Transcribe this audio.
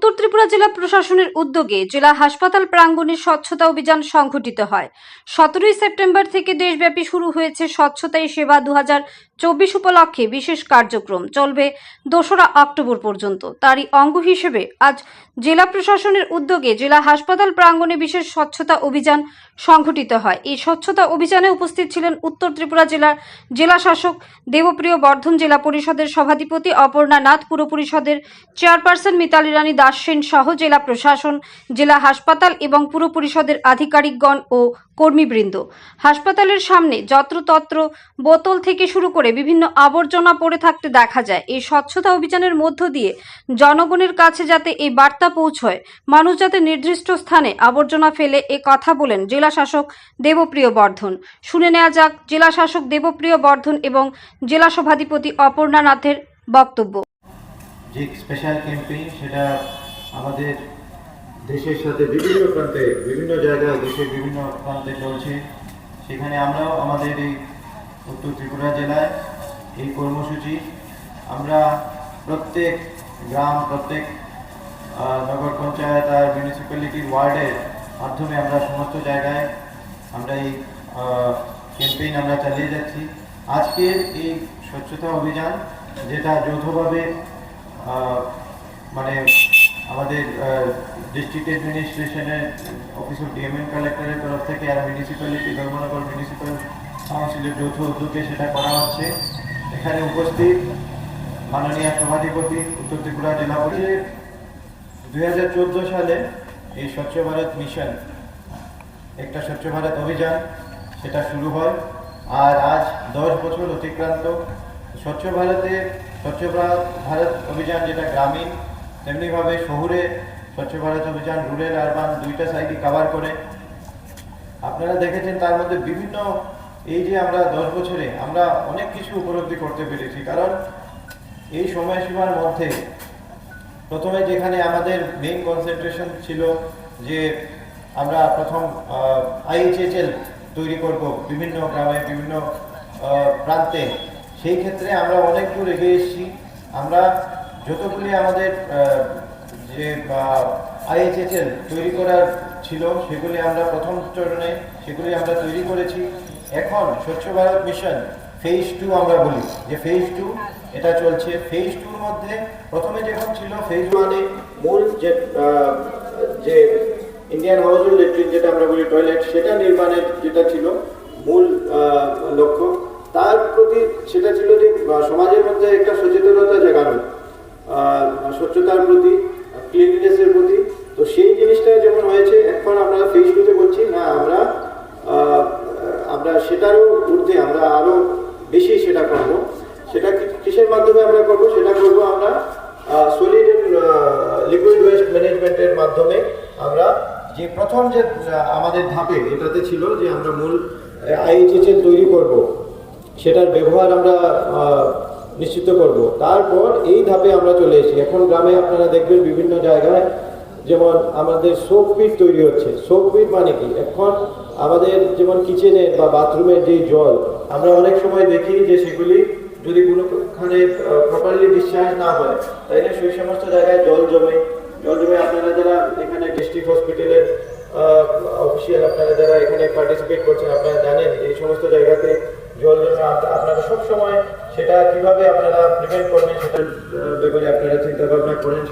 উত্তর ত্রিপুরা জেলা প্রশাসনের উদ্যোগে জেলা হাসপাতাল প্রাঙ্গণে স্বচ্ছতা অভিযান সংঘটিত হয়। 17 সেপ্টেম্বর থেকে দেশব্যাপী শুরু হয়েছে স্বচ্ছতাই সেবা 2024 উপলক্ষে বিশেষ কার্যক্রম চলবে 2রা অক্টোবর পর্যন্ত। তারই অঙ্গ হিসেবে আজ জেলা প্রশাসনের উদ্যোগে জেলা হাসপাতাল প্রাঙ্গণে বিশেষ স্বচ্ছতা অভিযান সংঘটিত হয়। এই স্বচ্ছতা অভিযানে উপস্থিত ছিলেন উত্তর ত্রিপুরা জেলার জেলা শাসক দেবপ্রিয় বর্ধন, জেলা পরিষদের সভাধিপতি অপর্ণা নাথ, পুর পরিষদের চেয়ারপারসন মিতালি রানী দাস সেন সহ জেলা প্রশাসন, জেলা হাসপাতাল এবং পুর পরিষদের আধিকারিকগণ ও কর্মীবৃন্দ। হাসপাতালের সামনে যত্রতত্র বোতল থেকে শুরু করে বিভিন্ন আবর্জনা পড়ে থাকতে দেখা যায়। এই স্বচ্ছতা অভিযানের মধ্য দিয়ে জনগণের কাছে যাতে এই বার্তা পৌঁছয়, মানুষ যাতে নির্দিষ্ট স্থানে আবর্জনা ফেলে, এ কথা বলেন জেলা শাসক দেবপ্রিয় বর্ধন। শুনে নেওয়া যাক জেলা শাসক দেবপ্রিয় বর্ধন এবং জেলা সভাধিপতি অপর্ণা নাথের বক্তব্য। যে স্পেশাল ক্যাম্পেইন সেটা আমাদের দেশের সাথে বিভিন্ন প্রান্তে, বিভিন্ন জায়গায় দেশের বিভিন্ন প্রান্তে চলছে। সেখানে আমরাও আমাদের এই উত্তর ত্রিপুরা জেলায় এই কর্মসূচি আমরা প্রত্যেক গ্রাম, প্রত্যেক নগর পঞ্চায়েত আর মিউনিসিপ্যালিটির ওয়ার্ডের মাধ্যমে আমরা সমস্ত জায়গায় আমরা এই ক্যাম্পেইন আমরা চালিয়ে যাচ্ছি। আজকের এই স্বচ্ছতা অভিযান যেটা যৌথভাবে মানে আমাদের ডিস্ট্রিক্ট অ্যাডমিনিস্ট্রেশনের অফিস অফ ডিএমএন কালেক্টরের তরফ থেকে আর মিউনিসিপ্যালিটি ধর্মনগর মিউনিসিপ্যাল কাউন্সিলের যৌথ উদ্যোগে সেটা করা হচ্ছে। এখানে উপস্থিত মাননীয় সভাধিপতি উত্তর ত্রিপুরা জেলা পরিষদ 2014 সালে এই স্বচ্ছ ভারত মিশন, একটা স্বচ্ছ ভারত অভিযান সেটা শুরু হয়। আর আজ 10 বছর অতিক্রান্ত। স্বচ্ছ ভারত অভিযান যেটা গ্রামীণ, তেমনিভাবে শহুরে স্বচ্ছ ভারত অভিযান রুরাল আরবান দুইটা সাইডই কভার করে। আপনারা দেখেছেন তার মধ্যে বিভিন্ন এই যে আমরা 10 বছরে আমরা অনেক কিছু উপলব্ধি করতে পেরেছি। কারণ এই সময়সীমার মধ্যে প্রথমে যেখানে আমাদের মেইন কনসেন্ট্রেশন ছিল যে আমরা প্রথম IHHL তৈরি করব বিভিন্ন গ্রামে, বিভিন্ন প্রান্তে, সেই ক্ষেত্রে আমরা অনেক দূর এগিয়ে এসেছি। আমরা যতগুলি আমাদের যে IHHL তৈরি করার ছিল সেগুলি আমরা প্রথম চরণে সেগুলি আমরা তৈরি করেছি। এখন স্বচ্ছ ভারত মিশন ফেজ 2 আমরা বলি যে ফেজ 2 এটা চলছে। ফেজ 2-র মধ্যে প্রথমে যখন ছিল ফেজ 1-এ মূল যে ইন্ডিয়ান হাউস হোল্ড ল্যাট্রিন যেটা আমরা বলি টয়লেট, সেটা নির্মাণের যেটা ছিল মূল লক্ষ্য, তার প্রতি সেটা ছিল যে সমাজের মধ্যে একটা সচেতনতা জাগানো স্বচ্ছতার প্রতি, ক্লিনলিনেসের প্রতি। তো সেই জিনিসটা যেমন হয়েছে, এখন আমরা ফেজ 2-তে বলছি না, আমরা সেটারও ঊর্ধ্বে আমরা আরও বেশি সেটা করব। সেটা কিসের মাধ্যমে আমরা করব? সেটা করব আমরা সলিড লিকুইড ওয়েস্ট ম্যানেজমেন্টের মাধ্যমে। আমরা যে প্রথম যে আমাদের ধাপে এটাতে ছিল যে আমরা মূল IHHL তৈরি করব, সেটার ব্যবহার আমরা নিশ্চিত করব। তারপর এই ধাপে আমরা চলে এসেছি। এখন গ্রামে আপনারা দেখবেন বিভিন্ন জায়গায় যেমন আমাদের সোপ পিট তৈরি হচ্ছে। সোপ পিট মানে কি? এখন আমাদের যেমন কিচেনের বা বাথরুমের যেই জল আমরা অনেক সময় দেখি যে সেগুলি যদি কোনোখানে প্রপারলি ডিসচার্জ না হয়, তাইলে সেই সমস্ত জায়গায় জল জমে। আপনারা যারা এখানে ডিস্ট্রিক্ট হসপিটালের অফিসিয়াল, আপনারা যারা এখানে পার্টিসিপেট করছেন, আপনারা জানেন এই সমস্ত জায়গাতে জল জমে। আপনারা সবসময় সেটা কিভাবে আপনারা প্রিভেন্ট করবেন সেটার ব্যাপারে আপনারা চিন্তা ভাবনা করেন।